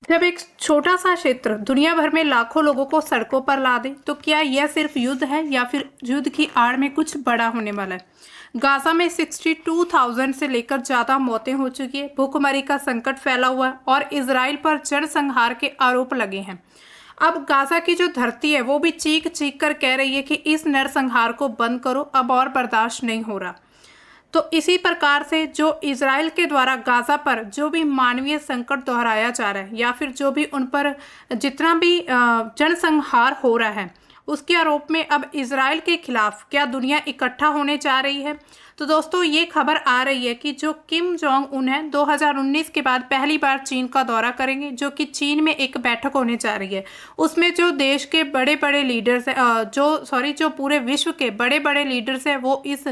जब एक छोटा सा क्षेत्र दुनिया भर में लाखों लोगों को सड़कों पर ला दे तो क्या यह सिर्फ युद्ध है या फिर युद्ध की आड़ में कुछ बड़ा होने वाला है। गाजा में 62,000 से लेकर ज्यादा मौतें हो चुकी है, भूखमरी का संकट फैला हुआ है और इजराइल पर जनसंहार के आरोप लगे हैं। अब गाजा की जो धरती है वो भी चीख चीख कर कह रही है कि इस नरसंहार को बंद करो, अब और बर्दाश्त नहीं हो रहा। तो इसी प्रकार से जो इजराइल के द्वारा गाजा पर जो भी मानवीय संकट दोहराया जा रहा है या फिर जो भी उन पर जितना भी जनसंहार हो रहा है उसके आरोप में अब इजराइल के खिलाफ क्या दुनिया इकट्ठा होने जा रही है। तो दोस्तों ये खबर आ रही है कि जो किम जोंग उन है 2019 के बाद पहली बार चीन का दौरा करेंगे, जो कि चीन में एक बैठक होने जा रही है। उसमें जो देश के बड़े बड़े लीडर्स हैं जो पूरे विश्व के बड़े बड़े लीडर्स हैं वो इस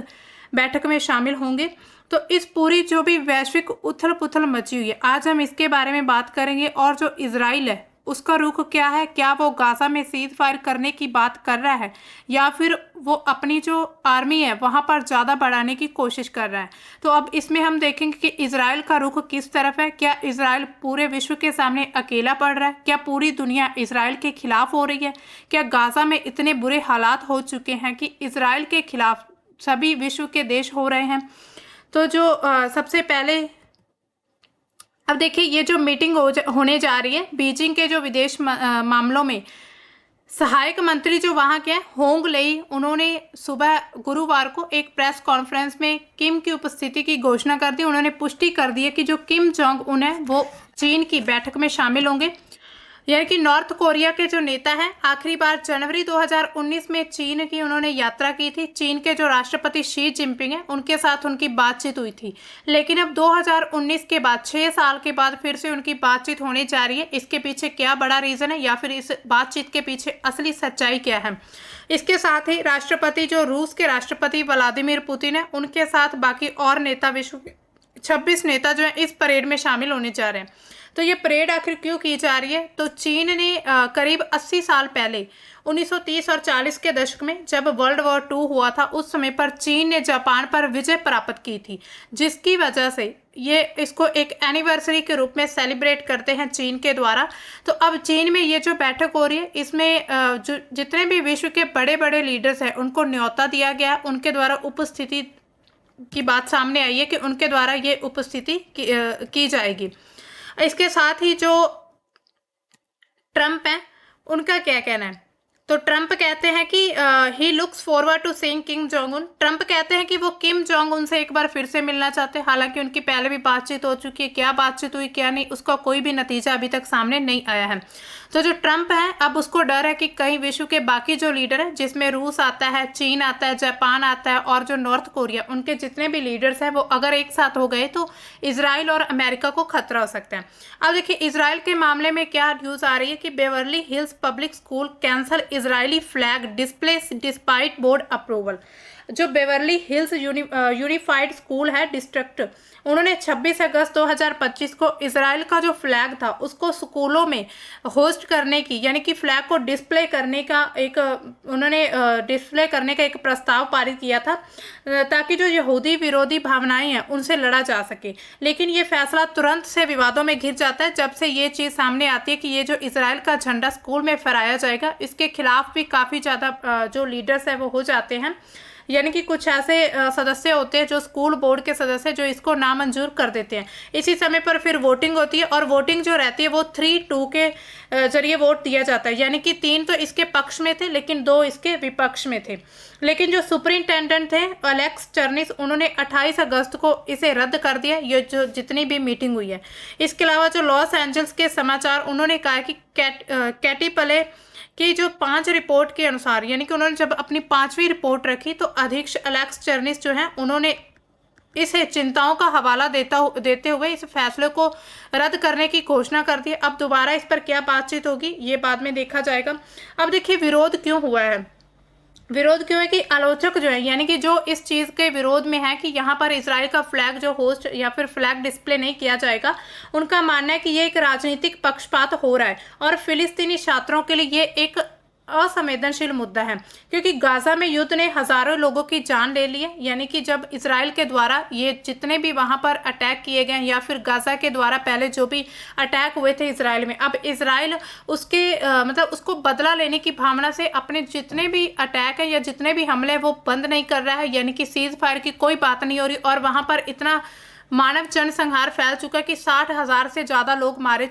बैठक में शामिल होंगे। तो इस पूरी जो भी वैश्विक उथल पुथल मची हुई है आज हम इसके बारे में बात करेंगे। और जो इजराइल है उसका रुख क्या है, क्या वो गाजा में सीज फायर करने की बात कर रहा है या फिर वो अपनी जो आर्मी है वहां पर ज़्यादा बढ़ाने की कोशिश कर रहा है। तो अब इसमें हम देखेंगे कि इजराइल का रुख किस तरफ है। क्या इजराइल पूरे विश्व के सामने अकेला पड़ रहा है, क्या पूरी दुनिया इजराइल के खिलाफ हो रही है, क्या गाजा में इतने बुरे हालात हो चुके हैं कि इजराइल के खिलाफ सभी विश्व के देश हो रहे हैं। तो जो सबसे पहले अब देखिए ये जो मीटिंग होने जा रही है, बीजिंग के जो विदेश मामलों में सहायक मंत्री जो वहाँ के हैं होंग लेई, उन्होंने सुबह गुरुवार को एक प्रेस कॉन्फ्रेंस में किम की उपस्थिति की घोषणा कर दी। उन्होंने पुष्टि कर दी है कि जो किम जोंग उन है वो चीन की बैठक में शामिल होंगे। यानी कि नॉर्थ कोरिया के जो नेता हैं आखिरी बार जनवरी 2019 में चीन की उन्होंने यात्रा की थी। चीन के जो राष्ट्रपति शी जिनपिंग हैं उनके साथ उनकी बातचीत हुई थी, लेकिन अब 2019 के बाद 6 साल के बाद फिर से उनकी बातचीत होने जा रही है। इसके पीछे क्या बड़ा रीज़न है या फिर इस बातचीत के पीछे असली सच्चाई क्या है। इसके साथ ही राष्ट्रपति जो रूस के राष्ट्रपति व्लादिमीर पुतिन है उनके साथ बाकी और नेता विश्व के 26 नेता जो है इस परेड में शामिल होने जा रहे हैं। तो ये परेड आखिर क्यों की जा रही है, तो चीन ने करीब 80 साल पहले 1930 और 40 के दशक में जब वर्ल्ड वॉर 2 हुआ था उस समय पर चीन ने जापान पर विजय प्राप्त की थी, जिसकी वजह से ये इसको एक एनिवर्सरी के रूप में सेलिब्रेट करते हैं चीन के द्वारा। तो अब चीन में ये जो बैठक हो रही है इसमें जो जितने भी विश्व के बड़े बड़े लीडर्स हैं उनको न्योता दिया गया, उनके द्वारा उपस्थिति की बात सामने आई है कि उनके द्वारा ये उपस्थिति की जाएगी। इसके साथ ही जो ट्रंप है उनका क्या कहना है, तो ट्रंप कहते हैं कि he looks forward to seeing Kim Jong Un. Trump कहते हैं कि वो किम जोंग उन से एक बार फिर से मिलना चाहते हैं। हालांकि उनकी पहले भी बातचीत हो चुकी है, क्या बातचीत हुई क्या नहीं उसका कोई भी नतीजा अभी तक सामने नहीं आया है। तो जो ट्रंप है अब उसको डर है कि कहीं विश्व के बाकी जो लीडर है जिसमें रूस आता है, चीन आता है, जापान आता है और जो नॉर्थ कोरिया, उनके जितने भी लीडर्स हैं वो अगर एक साथ हो गए तो इजराइल और अमेरिका को खतरा हो सकता है। अब देखिए इजराइल के मामले में क्या न्यूज़ आ रही है कि Beverly hills public school cancel Israeli flag display despite board approval. जो बेवर्ली हिल्स यूनिफाइड स्कूल है डिस्ट्रिक्ट, उन्होंने 26 अगस्त 2025 को इजराइल का जो फ्लैग था उसको स्कूलों में होस्ट करने की, यानी कि फ्लैग को डिस्प्ले करने का एक प्रस्ताव पारित किया था ताकि जो यहूदी विरोधी भावनाएं हैं उनसे लड़ा जा सके। लेकिन ये फैसला तुरंत से विवादों में घिर जाता है जब से ये चीज़ सामने आती है कि ये जो इजराइल का झंडा स्कूल में फहराया जाएगा इसके खिलाफ भी काफ़ी ज़्यादा जो लीडर्स हैं वो हो जाते हैं। यानी कि कुछ ऐसे सदस्य होते हैं जो स्कूल बोर्ड के सदस्य जो इसको नामंजूर कर देते हैं। इसी समय पर फिर वोटिंग होती है और वोटिंग जो रहती है वो 3-2 के जरिए वोट दिया जाता है, यानी कि 3 तो इसके पक्ष में थे लेकिन 2 इसके विपक्ष में थे। लेकिन जो सुपरिंटेंडेंट थे एलेक्स चर्निस, उन्होंने 28 अगस्त को इसे रद्द कर दिया, ये जो जितनी भी मीटिंग हुई है। इसके अलावा जो लॉस एंजल्स के समाचार, उन्होंने कहा कि कैटी पले कि जो 5 रिपोर्ट के अनुसार, यानी कि उन्होंने जब अपनी 5वीं रिपोर्ट रखी तो अध्यक्ष एलेक्स चर्निस जो हैं उन्होंने इसे चिंताओं का हवाला देते हुए इस फैसले को रद्द करने की घोषणा कर दी। अब दोबारा इस पर क्या बातचीत होगी ये बाद में देखा जाएगा। अब देखिए विरोध क्यों हुआ है, विरोध क्यों है कि आलोचक जो है, यानी कि जो इस चीज़ के विरोध में है कि यहाँ पर इजराइल का फ्लैग जो होस्ट या फिर फ्लैग डिस्प्ले नहीं किया जाएगा, उनका मानना है कि ये एक राजनीतिक पक्षपात हो रहा है और फिलिस्तीनी छात्रों के लिए ये एक असंवेदनशील मुद्दा है, क्योंकि गाजा में युद्ध ने हजारों लोगों की जान ले ली है। यानी कि जब इसराइल के द्वारा ये जितने भी वहां पर अटैक किए गए या फिर गाजा के द्वारा पहले जो भी अटैक हुए थे इसराइल में, अब इसराइल उसके मतलब उसको बदला लेने की भावना से अपने जितने भी अटैक है या जितने भी हमले वो बंद नहीं कर रहा है। यानी कि सीज फायर की कोई बात नहीं हो रही, और वहां पर इतना मानव जनसंहार फैल चुका है कि 60,000 से ज़्यादा लोग मारे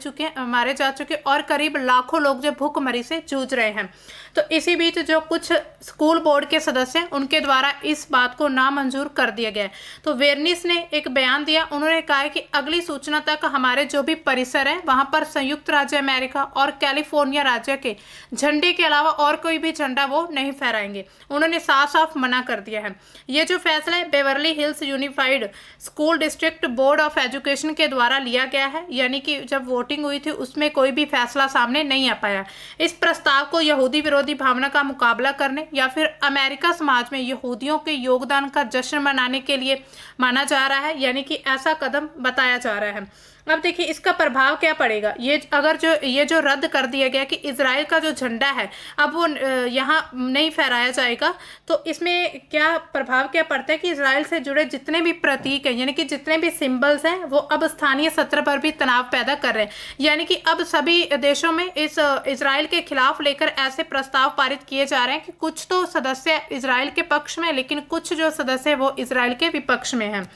जा चुके, और करीब लाखों लोग जो भूखमरी से जूझ रहे हैं। तो इसी बीच जो कुछ स्कूल बोर्ड के सदस्य हैं उनके द्वारा इस बात को नामंजूर कर दिया गया है। तो वेरनिस ने एक बयान दिया, उन्होंने कहा है कि अगली सूचना तक हमारे जो भी परिसर है वहां पर संयुक्त राज्य अमेरिका और कैलिफोर्निया राज्य के झंडे के अलावा और कोई भी झंडा वो नहीं फहराएंगे। उन्होंने साफ साफ मना कर दिया है। ये जो फैसला है Beverly hills unified school district board of education के द्वारा लिया गया है, यानी कि जब वोटिंग हुई थी उसमें कोई भी फैसला सामने नहीं आ पाया। इस प्रस्ताव को यहूदी विरोधी भावना का मुकाबला करने या फिर अमेरिका समाज में यहूदियों के योगदान का जश्न मनाने के लिए माना जा रहा है, यानी कि ऐसा कदम बताया जा रहा है। अब देखिए इसका प्रभाव क्या पड़ेगा। ये जो रद्द कर दिया गया कि इजराइल का जो झंडा है अब वो यहाँ नहीं फहराया जाएगा, तो इसमें क्या प्रभाव क्या पड़ता है कि इजराइल से जुड़े जितने भी प्रतीक हैं यानी कि जितने भी सिंबल्स हैं वो अब स्थानीय सत्र पर भी तनाव पैदा कर रहे हैं। यानी कि अब सभी देशों में इस इजराइल के खिलाफ लेकर ऐसे प्रस्ताव पारित किए जा रहे हैं कि कुछ तो सदस्य इजराइल के पक्ष में, लेकिन कुछ जो सदस्य वो इजराइल के विपक्ष में हैं।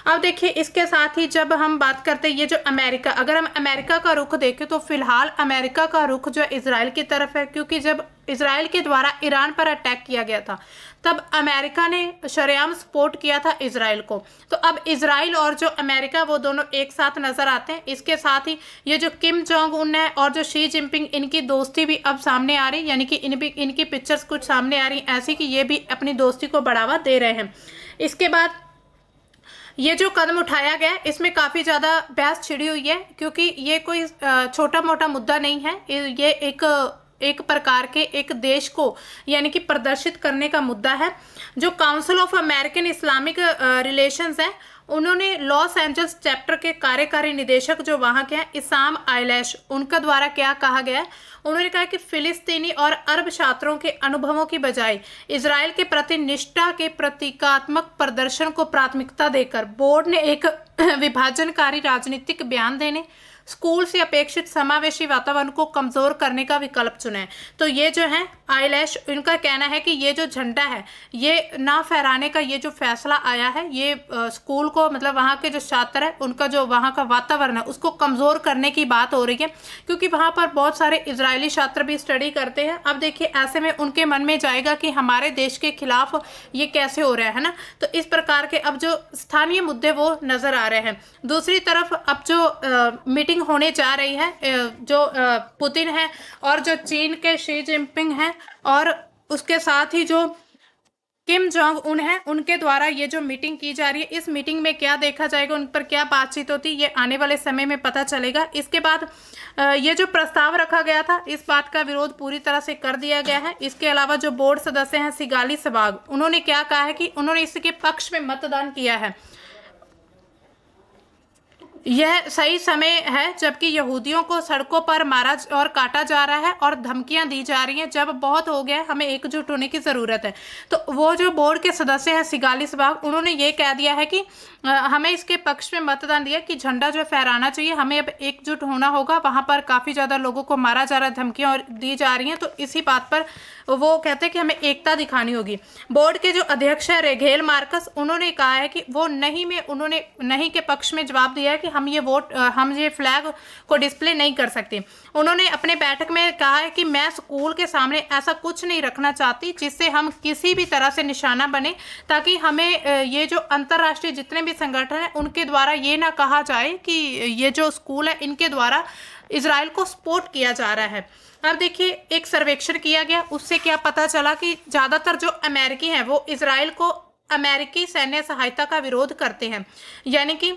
अब देखिए इसके साथ ही जब हम बात करते हैं ये जो अमेरिका, अगर हम अमेरिका का रुख देखें तो फिलहाल अमेरिका का रुख जो इजराइल की तरफ है, क्योंकि जब इजराइल के द्वारा ईरान पर अटैक किया गया था तब अमेरिका ने शरेआम सपोर्ट किया था इजराइल को। तो अब इजराइल और जो अमेरिका वो दोनों एक साथ नजर आते हैं। इसके साथ ही ये जो किम जोंग उन है और जो शी जिनपिंग, इनकी दोस्ती भी अब सामने आ रही, यानी कि इनकी पिक्चर्स कुछ सामने आ रही ऐसी कि ये भी अपनी दोस्ती को बढ़ावा दे रहे हैं। इसके बाद ये जो कदम उठाया गया इसमें काफ़ी ज़्यादा बहस छिड़ी हुई है, क्योंकि ये कोई छोटा मोटा मुद्दा नहीं है। ये एक प्रकार के एक देश को यानी कि प्रदर्शित करने का मुद्दा है। जो council of American Islamic relations है उन्होंने लॉस एंजल्स चैप्टर के कार्यकारी निदेशक जो वहाँ के हैं इसाम आइलैश, उनका द्वारा क्या कहा गया है, उन्होंने कहा कि फिलिस्तीनी और अरब छात्रों के अनुभवों की बजाय इजराइल के प्रति निष्ठा के प्रतीकात्मक प्रदर्शन को प्राथमिकता देकर बोर्ड ने एक विभाजनकारी राजनीतिक बयान देने, स्कूल से अपेक्षित समावेशी वातावरण को कमजोर करने का विकल्प चुना है। तो ये जो है आइलैश, इनका कहना है कि ये जो झंडा है ये ना फहराने का ये जो फैसला आया है ये स्कूल को, मतलब वहाँ के जो छात्र है उनका जो वहाँ का वातावरण है उसको कमज़ोर करने की बात हो रही है, क्योंकि वहाँ पर बहुत सारे इजरायली छात्र भी स्टडी करते हैं। अब देखिए ऐसे में उनके मन में जाएगा कि हमारे देश के खिलाफ ये कैसे हो रहा है ना। तो इस प्रकार के अब जो स्थानीय मुद्दे वो नज़र आ रहे हैं। दूसरी तरफ अब जो मीटिंग होने जा रही है, जो पुतिन है और जो चीन के शी जिनपिंग हैं और उसके साथ ही जो किम जोंग उन है, उनके द्वारा ये जो मीटिंग की जा रही है, इस मीटिंग में क्या देखा जाएगा, उन पर क्या बातचीत होती है, ये आने वाले समय में पता चलेगा। इसके बाद ये जो प्रस्ताव रखा गया था इस बात का विरोध पूरी तरह से कर दिया गया है। इसके अलावा जो बोर्ड सदस्य हैं सिगाली सबाग, उन्होंने क्या कहा है कि उन्होंने इसके पक्ष में मतदान किया है। यह सही समय है जबकि यहूदियों को सड़कों पर मारा और काटा जा रहा है और धमकियां दी जा रही हैं। जब बहुत हो गया हमें एकजुट होने की ज़रूरत है। तो वो जो बोर्ड के सदस्य हैं सिगाली सबाग, उन्होंने ये कह दिया है कि हमें इसके पक्ष में मतदान दिया कि झंडा जो फहराना चाहिए, हमें अब एकजुट होना होगा। वहाँ पर काफ़ी ज़्यादा लोगों को मारा जा रहा है, धमकियाँ और दी जा रही हैं, तो इसी बात पर वो कहते हैं कि हमें एकता दिखानी होगी। बोर्ड के जो अध्यक्ष है रेघेल मार्कस, उन्होंने कहा है कि वो उन्होंने नहीं के पक्ष में जवाब दिया है कि हम ये फ्लैग को डिस्प्ले नहीं कर सकते। उन्होंने अपने बैठक में कहा है कि मैं स्कूल के सामने ऐसा कुछ नहीं रखना चाहती जिससे हम किसी भी तरह से निशाना बने, ताकि हमें ये जो अंतर्राष्ट्रीय जितने भी संगठन हैं उनके द्वारा ये ना कहा जाए कि ये जो स्कूल है इनके द्वारा इजराइल को सपोर्ट किया जा रहा है। अब देखिए एक सर्वेक्षण किया गया, उससे क्या पता चला कि ज़्यादातर जो अमेरिकी हैं वो इजराइल को अमेरिकी सैन्य सहायता का विरोध करते हैं। यानी कि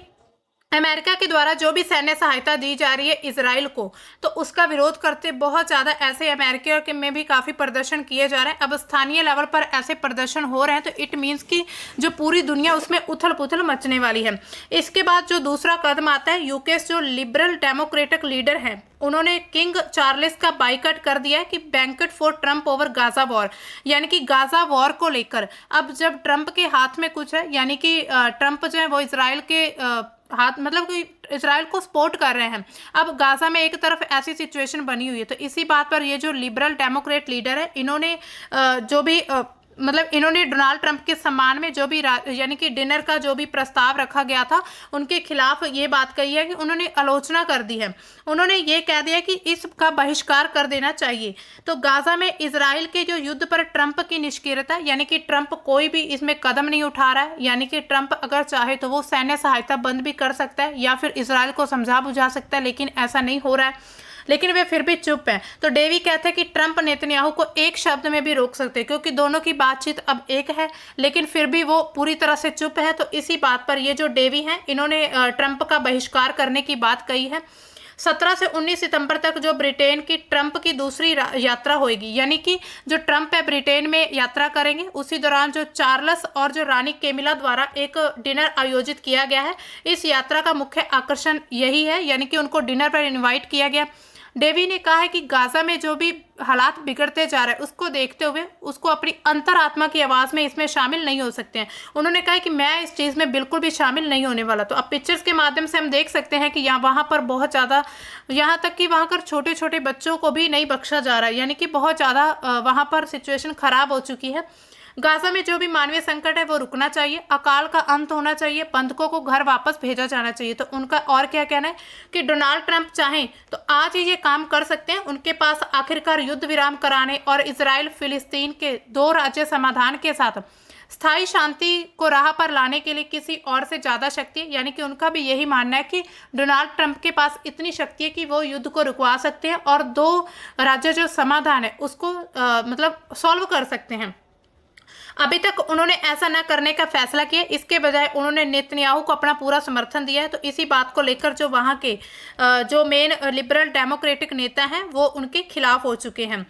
अमेरिका के द्वारा जो भी सैन्य सहायता दी जा रही है इजराइल को, तो उसका विरोध करते बहुत ज़्यादा ऐसे अमेरिका के में भी काफ़ी प्रदर्शन किए जा रहे हैं। अब स्थानीय लेवल पर ऐसे प्रदर्शन हो रहे हैं तो इट मीन्स कि जो पूरी दुनिया उसमें उथल पुथल मचने वाली है। इसके बाद जो दूसरा कदम आता है, यूके जो लिबरल डेमोक्रेटिक लीडर हैं उन्होंने किंग चार्ल्स का बाइकआउट कर दिया है कि banquet for Trump over Gaza war, यानी कि गाजा वॉर को लेकर अब जब ट्रंप के हाथ में कुछ है, यानी कि ट्रंप जो है वो इसराइल के हाथ मतलब कि इसराइल को सपोर्ट कर रहे हैं। अब गाजा में एक तरफ ऐसी सिचुएशन बनी हुई है, तो इसी बात पर ये जो लिबरल डेमोक्रेट लीडर है इन्होंने जो भी मतलब इन्होंने डोनाल्ड ट्रंप के सम्मान में जो भी यानी कि डिनर का जो भी प्रस्ताव रखा गया था उनके खिलाफ ये बात कही है कि उन्होंने आलोचना कर दी है। उन्होंने ये कह दिया कि इसका बहिष्कार कर देना चाहिए। तो गाजा में इजराइल के जो युद्ध पर ट्रंप की निष्क्रियता, यानी कि ट्रंप कोई भी इसमें कदम नहीं उठा रहा है, यानी कि ट्रंप अगर चाहे तो वो सैन्य सहायता बंद भी कर सकता है या फिर इजराइल को समझा बुझा सकता है, लेकिन ऐसा नहीं हो रहा है। लेकिन वे फिर भी चुप हैं। तो डेवी कहते हैं कि ट्रंप नेतन्याहू को एक शब्द में भी रोक सकते हैं, क्योंकि दोनों की बातचीत अब एक है, लेकिन फिर भी वो पूरी तरह से चुप है। तो इसी बात पर ये जो डेवी हैं इन्होंने ट्रंप का बहिष्कार करने की बात कही है। 17 से 19 सितंबर तक जो ब्रिटेन की ट्रंप की दूसरी यात्रा होगी, यानी कि जो ट्रंप है ब्रिटेन में यात्रा करेंगे, उसी दौरान जो चार्ल्स और जो रानी कैमिला द्वारा एक डिनर आयोजित किया गया है। इस यात्रा का मुख्य आकर्षण यही है, यानी कि उनको डिनर पर इन्वाइट किया गया। डेवी ने कहा है कि गाजा में जो भी हालात बिगड़ते जा रहे हैं उसको देखते हुए उसको अपनी अंतरात्मा की आवाज़ में इसमें शामिल नहीं हो सकते हैं। उन्होंने कहा कि मैं इस चीज़ में बिल्कुल भी शामिल नहीं होने वाला। तो अब पिक्चर्स के माध्यम से हम देख सकते हैं कि यहाँ वहाँ पर बहुत ज़्यादा, यहाँ तक कि वहाँ पर छोटे छोटे बच्चों को भी नहीं बख्शा जा रहा है, यानी कि बहुत ज़्यादा वहाँ पर सिचुएशन खराब हो चुकी है। गाजा में जो भी मानवीय संकट है वो रुकना चाहिए, अकाल का अंत होना चाहिए, बंधकों को घर वापस भेजा जाना चाहिए। तो उनका और क्या कहना है कि डोनाल्ड ट्रंप चाहें तो आज ही ये काम कर सकते हैं। उनके पास आखिरकार युद्ध विराम कराने और इजराइल फिलिस्तीन के 2 राज्य समाधान के साथ स्थायी शांति को राह पर लाने के लिए किसी और से ज़्यादा शक्ति है, यानी कि उनका भी यही मानना है कि डोनाल्ड ट्रंप के पास इतनी शक्ति है कि वो युद्ध को रुकवा सकते हैं और 2 राज्य जो समाधान है उसको मतलब सॉल्व कर सकते हैं। अभी तक उन्होंने ऐसा न करने का फैसला किया, इसके बजाय उन्होंने नेतन्याहू को अपना पूरा समर्थन दिया है। तो इसी बात को लेकर जो वहाँ के जो मेन लिबरल डेमोक्रेटिक नेता हैं वो उनके खिलाफ हो चुके हैं।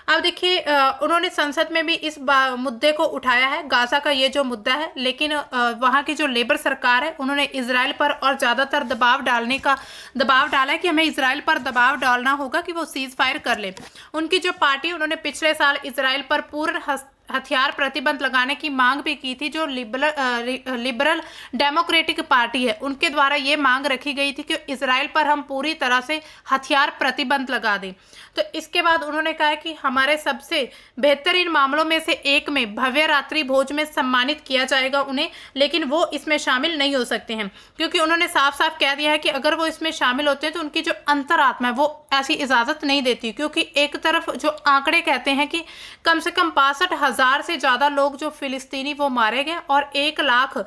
अब देखिए उन्होंने संसद में भी इस मुद्दे को उठाया है, गाजा का ये जो मुद्दा है, लेकिन वहाँ की जो लेबर सरकार है उन्होंने इजराइल पर और ज़्यादातर दबाव डाला है कि हमें इजराइल पर दबाव डालना होगा कि वो सीज फायर कर ले। उनकी जो पार्टी, उन्होंने पिछले साल इजराइल पर पूर्ण हथियार प्रतिबंध लगाने की मांग भी की थी। जो लिबरल डेमोक्रेटिक पार्टी है उनके द्वारा ये मांग रखी गई थी कि इजराइल पर हम पूरी तरह से हथियार प्रतिबंध लगा दें। तो इसके बाद उन्होंने कहा कि हमारे सबसे बेहतरीन मामलों में से एक में भव्य रात्रि भोज में सम्मानित किया जाएगा उन्हें, लेकिन वो इसमें शामिल नहीं हो सकते हैं, क्योंकि उन्होंने साफ साफ कह दिया है कि अगर वो इसमें शामिल होते हैं तो उनकी जो अंतरात्मा है वो ऐसी इजाज़त नहीं देती। क्योंकि एक तरफ जो आंकड़े कहते हैं कि कम से कम 62,000 से ज़्यादा लोग जो फिलिस्तीनी वो मारे गए और 1 लाख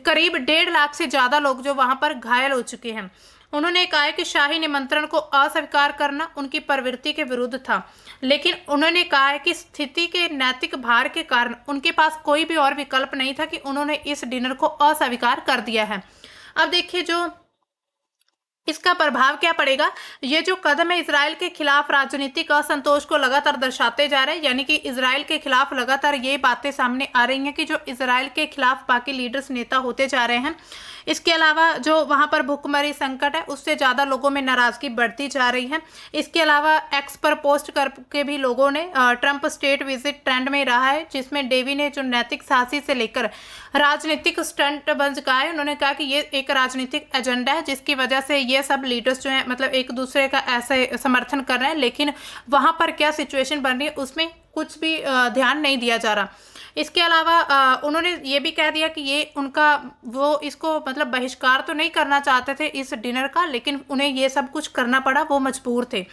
करीब 1.5 लाख से ज़्यादा लोग जो वहाँ पर घायल हो चुके हैं। उन्होंने कहा है कि शाही निमंत्रण को अस्वीकार करना उनकी प्रवृत्ति के विरुद्ध था, लेकिन उन्होंने कहा है कि स्थिति के नैतिक भार के कारण उनके पास कोई भी और विकल्प नहीं था कि उन्होंने इस डिनर को अस्वीकार कर दिया है। अब देखिए जो इसका प्रभाव क्या पड़ेगा। ये जो कदम है इजराइल के खिलाफ राजनीतिक असंतोष को लगातार दर्शाते जा रहे हैं, यानी कि इजराइल के खिलाफ लगातार ये बातें सामने आ रही हैं कि जो इजराइल के खिलाफ बाकी लीडर्स नेता होते जा रहे हैं। इसके अलावा जो वहाँ पर भुखमरी संकट है उससे ज़्यादा लोगों में नाराज़गी बढ़ती जा रही है। इसके अलावा एक्स पर पोस्ट करके भी लोगों ने ट्रंप स्टेट विजिट ट्रेंड में रहा है, जिसमें डेवी ने जो नैतिक साहसी से लेकर राजनीतिक स्टंट बन चुका है। उन्होंने कहा कि ये एक राजनीतिक एजेंडा है जिसकी वजह से ये सब लीडर्स जो हैं मतलब एक दूसरे का ऐसे समर्थन कर रहे हैं, लेकिन वहाँ पर क्या सिचुएशन बन रही है उसमें कुछ भी ध्यान नहीं दिया जा रहा। इसके अलावा उन्होंने ये भी कह दिया कि ये उनका वो इसको मतलब बहिष्कार तो नहीं करना चाहते थे इस डिनर का, लेकिन उन्हें ये सब कुछ करना पड़ा, वो मजबूर थे।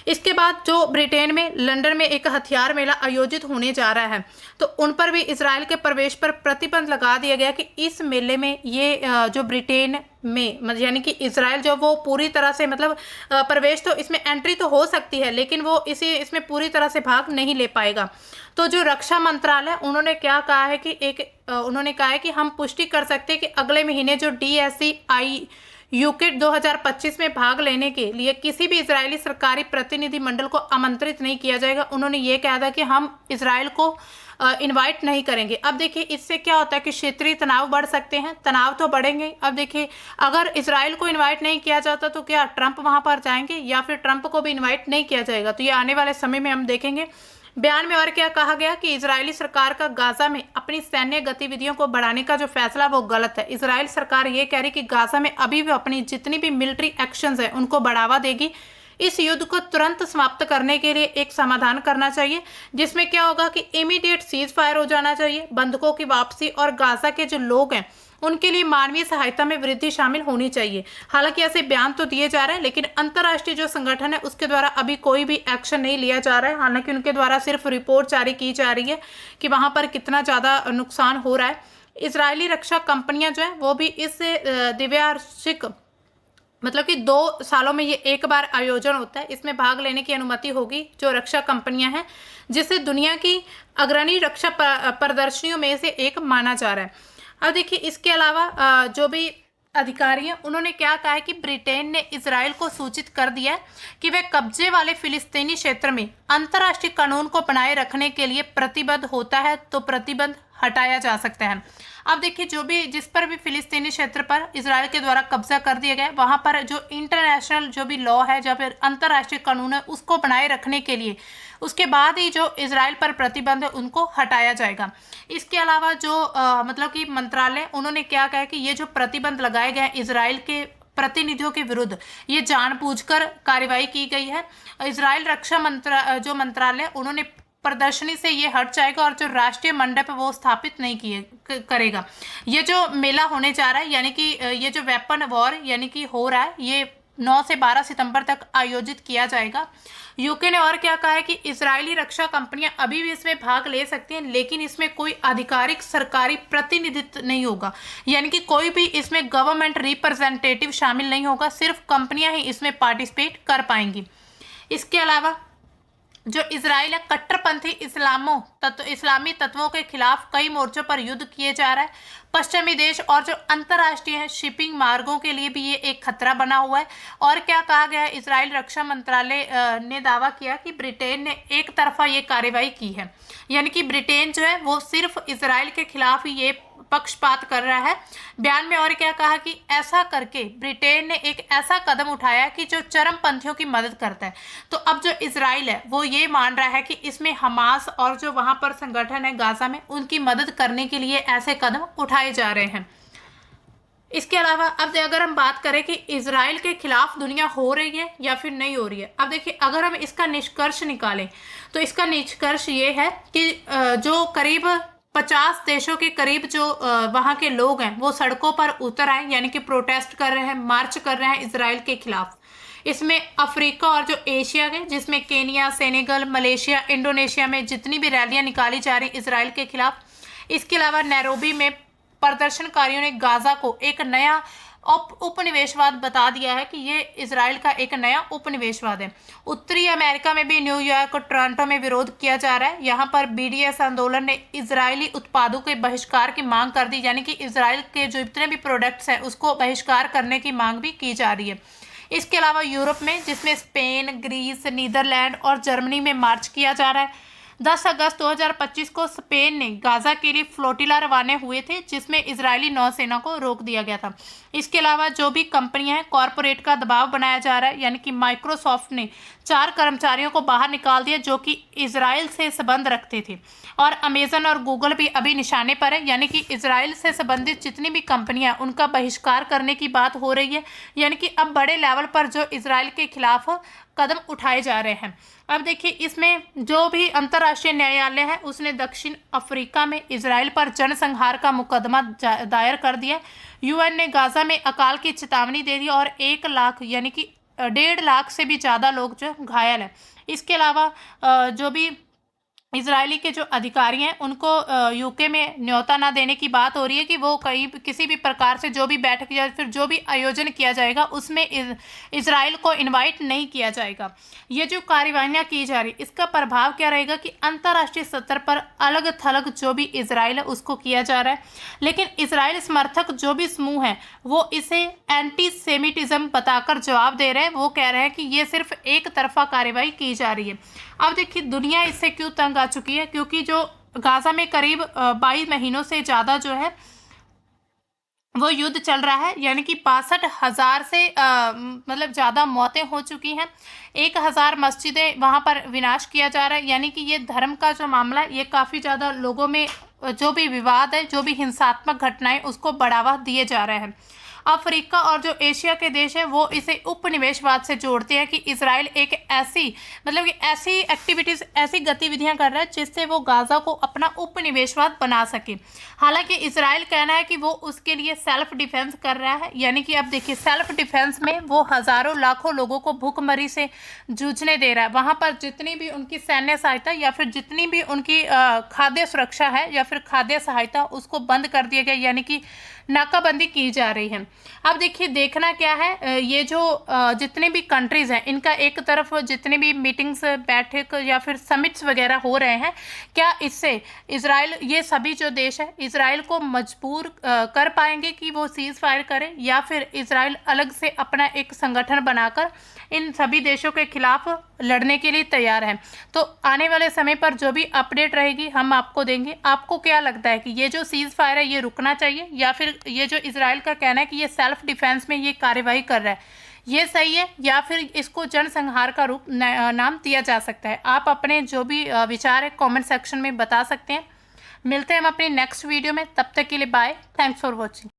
इसके बाद जो ब्रिटेन में लंदन में एक हथियार मेला आयोजित होने जा रहा है, तो उन पर भी इजराइल के प्रवेश पर प्रतिबंध लगा दिया गया कि इस मेले में ये जो ब्रिटेन में यानी कि इजराइल जो वो पूरी तरह से मतलब प्रवेश तो इसमें एंट्री तो हो सकती है, लेकिन वो इसमें पूरी तरह से भाग नहीं ले पाएगा। तो जो रक्षा मंत्रालय उन्होंने क्या कहा है कि उन्होंने कहा है कि हम पुष्टि कर सकते हैं कि अगले महीने जो DSCI यूके 2025 में भाग लेने के लिए किसी भी इजरायली सरकारी प्रतिनिधि मंडल को आमंत्रित नहीं किया जाएगा। उन्होंने ये कहा था कि हम इजराइल को इनवाइट नहीं करेंगे। अब देखिए इससे क्या होता है कि क्षेत्रीय तनाव बढ़ सकते हैं, तनाव तो बढ़ेंगे। अब देखिए अगर इजराइल को इनवाइट नहीं किया जाता तो क्या ट्रंप वहां पर जाएंगे या फिर ट्रंप को भी इनवाइट नहीं किया जाएगा, तो ये आने वाले समय में हम देखेंगे। बयान में और क्या कहा गया कि इजरायली सरकार का गाजा में अपनी सैन्य गतिविधियों को बढ़ाने का जो फैसला वो गलत है। इजराइल सरकार ये कह रही कि गाजा में अभी भी अपनी जितनी भी मिलिट्री एक्शंस है उनको बढ़ावा देगी। इस युद्ध को तुरंत समाप्त करने के लिए एक समाधान करना चाहिए, जिसमें क्या होगा कि इमीडिएट सीज फायर हो जाना चाहिए, बंधकों की वापसी और गाजा के जो लोग हैं उनके लिए मानवीय सहायता में वृद्धि शामिल होनी चाहिए। हालांकि ऐसे बयान तो दिए जा रहे हैं, लेकिन अंतर्राष्ट्रीय जो संगठन है उसके द्वारा अभी कोई भी एक्शन नहीं लिया जा रहा है। हालांकि उनके द्वारा सिर्फ रिपोर्ट जारी की जा रही है कि वहां पर कितना ज़्यादा नुकसान हो रहा है। इजरायली रक्षा कंपनियां जो है वो भी इस द्विवार्षिक मतलब कि 2 सालों में ये एक बार आयोजन होता है, इसमें भाग लेने की अनुमति होगी जो रक्षा कंपनियां हैं, जिसे दुनिया की अग्रणी रक्षा प्रदर्शनियों में से एक माना जा रहा है। अब देखिए इसके अलावा जो भी अधिकारी हैं उन्होंने क्या कहा है कि ब्रिटेन ने इजराइल को सूचित कर दिया है कि वह कब्जे वाले फिलिस्तीनी क्षेत्र में अंतर्राष्ट्रीय कानून को बनाए रखने के लिए प्रतिबद्ध होता है तो प्रतिबंध हटाया जा सकता है। अब देखिए जो भी जिस पर भी फिलिस्तीनी क्षेत्र पर इजराइल के द्वारा कब्जा कर दिया गया है वहां पर जो इंटरनेशनल जो भी लॉ है या फिर अंतर्राष्ट्रीय कानून है उसको बनाए रखने के लिए उसके बाद ही जो इजराइल पर प्रतिबंध है उनको हटाया जाएगा। इसके अलावा जो मतलब कि मंत्रालय उन्होंने क्या कहा कि ये जो प्रतिबंध लगाए गए हैं इजराइल के प्रतिनिधियों के विरुद्ध ये जानबूझकर कार्रवाई की गई है। इजराइल रक्षा मंत्रालय उन्होंने प्रदर्शनी से ये हट जाएगा और जो राष्ट्रीय मंडप है वो स्थापित नहीं किए करेगा। ये जो मेला होने जा रहा है यानी कि ये जो वेपन वॉर यानी कि हो रहा है ये 9 से 12 सितंबर तक आयोजित किया जाएगा। यूके ने और क्या कहा है कि इजरायली रक्षा कंपनियां अभी भी इसमें भाग ले सकती हैं, लेकिन इसमें कोई आधिकारिक सरकारी प्रतिनिधित्व नहीं होगा, यानी कि कोई भी इसमें गवर्नमेंट रिप्रेजेंटेटिव शामिल नहीं होगा, सिर्फ कंपनियां ही इसमें पार्टिसिपेट कर पाएंगी। इसके अलावा जो इजराइल है कट्टरपंथी इस्लामी तत्वों के खिलाफ कई मोर्चों पर युद्ध किए जा रहा है। पश्चिमी देश और जो अंतर्राष्ट्रीय शिपिंग मार्गों के लिए भी ये एक खतरा बना हुआ है। और क्या कहा गया है, इजराइल रक्षा मंत्रालय ने दावा किया कि ब्रिटेन ने एक तरफा ये कार्रवाई की है, यानी कि ब्रिटेन जो है वो सिर्फ इजराइल के खिलाफ ही ये पक्षपात कर रहा है। बयान में और क्या कहा कि ऐसा करके ब्रिटेन ने एक ऐसा कदम उठाया कि जो चरमपंथियों की मदद करता है। तो अब जो इजराइल है वो ये मान रहा है कि इसमें हमास और जो वहां पर संगठन है गाजा में उनकी मदद करने के लिए ऐसे कदम उठाए जा रहे हैं। इसके अलावा अब अगर हम बात करें कि इजराइल के खिलाफ दुनिया हो रही है या फिर नहीं हो रही है, अब देखिए अगर हम इसका निष्कर्ष निकालें तो इसका निष्कर्ष ये है कि जो करीब 50 देशों के करीब जो वहां के लोग हैं वो सड़कों पर उतर आए, यानी कि प्रोटेस्ट कर रहे हैं, मार्च कर रहे हैं इजराइल के खिलाफ। इसमें अफ्रीका और जो एशिया के जिसमें केनिया, सेनेगल, मलेशिया, इंडोनेशिया में जितनी भी रैलियां निकाली जा रही इजराइल के खिलाफ। इसके अलावा नैरोबी में प्रदर्शनकारियों ने गाजा को एक नया उपनिवेशवाद बता दिया है कि ये इजराइल का एक नया उपनिवेशवाद है। उत्तरी अमेरिका में भी न्यूयॉर्क और टोरंटो में विरोध किया जा रहा है। यहाँ पर बीडीएस आंदोलन ने इजरायली उत्पादों के बहिष्कार की मांग कर दी, यानी कि इजराइल के जो जितने भी प्रोडक्ट्स हैं उसको बहिष्कार करने की मांग भी की जा रही है। इसके अलावा यूरोप में जिसमें स्पेन, ग्रीस, नीदरलैंड और जर्मनी में मार्च किया जा रहा है। 10 अगस्त 2025 को स्पेन ने गाजा के लिए फ्लोटिला रवाना हुए थे, जिसमें इजरायली नौसेना को रोक दिया गया था। इसके अलावा जो भी कंपनियां हैं कॉरपोरेट का दबाव बनाया जा रहा है, यानी कि माइक्रोसॉफ्ट ने 4 कर्मचारियों को बाहर निकाल दिया जो कि इजराइल से संबंध रखते थे। और अमेजन और गूगल भी अभी निशाने पर है, यानी कि इजराइल से संबंधित जितनी भी कंपनियां उनका बहिष्कार करने की बात हो रही है, यानी कि अब बड़े लेवल पर जो इजराइल के खिलाफ कदम उठाए जा रहे हैं। अब देखिए इसमें जो भी अंतर्राष्ट्रीय न्यायालय है उसने दक्षिण अफ्रीका में इजराइल पर जनसंहार का मुकदमा दायर कर दिया। यूएन ने गाजा में अकाल की चेतावनी दे दी और 1 लाख यानी कि 1.5 लाख से भी ज़्यादा लोग जो घायल हैं। इसके अलावा जो भी इजरायली के जो अधिकारी हैं उनको यूके में न्योता ना देने की बात हो रही है कि वो कहीं किसी भी प्रकार से जो भी बैठक या फिर जो भी आयोजन किया जाएगा उसमें इजराइल को इनवाइट नहीं किया जाएगा। ये जो कार्यवाहियाँ की जा रही इसका प्रभाव क्या रहेगा कि अंतर्राष्ट्रीय स्तर पर अलग थलग जो भी इजराइल है उसको किया जा रहा है, लेकिन इजराइल समर्थक जो भी समूह हैं वो इसे एंटी सेमिटिज्म बताकर जवाब दे रहे हैं। वो कह रहे हैं कि ये सिर्फ एक तरफा कार्रवाई की जा रही है। अब देखिए दुनिया इससे क्यों तंग आ चुकी है, क्योंकि जो गाजा में करीब 22 महीनों से ज़्यादा जो है वो युद्ध चल रहा है, यानी कि 62,000 से मतलब ज़्यादा मौतें हो चुकी हैं। 1,000 मस्जिदें वहाँ पर विनाश किया जा रहा है, यानी कि ये धर्म का जो मामला है ये काफ़ी ज़्यादा लोगों में जो भी विवाद है, जो भी हिंसात्मक घटनाएं उसको बढ़ावा दिए जा रहे हैं। अफ्रीका और जो एशिया के देश हैं वो इसे उपनिवेशवाद से जोड़ते हैं कि इजराइल एक ऐसी मतलब कि ऐसी एक्टिविटीज़ ऐसी गतिविधियां कर रहा है जिससे वो गाज़ा को अपना उपनिवेशवाद बना सके। हालांकि इजराइल कहना है कि वो उसके लिए सेल्फ डिफेंस कर रहा है, यानी कि अब देखिए सेल्फ डिफेंस में वो हज़ारों लाखों लोगों को भूखमरी से जूझने दे रहा है। वहाँ पर जितनी भी उनकी सैन्य सहायता या फिर जितनी भी उनकी खाद्य सुरक्षा है या फिर खाद्य सहायता उसको बंद कर दिया गया, यानी कि नाकाबंदी की जा रही है। अब देखिए देखना क्या है, ये जो जितने भी कंट्रीज़ हैं इनका एक तरफ जितने भी मीटिंग्स बैठक या फिर समिट्स वगैरह हो रहे हैं, क्या इससे इजराइल ये सभी जो देश है इजराइल को मजबूर कर पाएंगे कि वो सीज़ फायर करे, या फिर इजराइल अलग से अपना एक संगठन बनाकर इन सभी देशों के खिलाफ लड़ने के लिए तैयार है। तो आने वाले समय पर जो भी अपडेट रहेगी हम आपको देंगे। आपको क्या लगता है कि ये जो सीज़ फायर है ये रुकना चाहिए, या फिर ये जो इजराइल का कहना है कि ये सेल्फ डिफेंस में ये कार्यवाही कर रहा है ये सही है, या फिर इसको जनसंहार का रूप नाम दिया जा सकता है? आप अपने जो भी विचार है कमेंट सेक्शन में बता सकते हैं। मिलते हैं हम अपनी नेक्स्ट वीडियो में, तब तक के लिए बाय, थैंक्स फॉर वॉचिंग।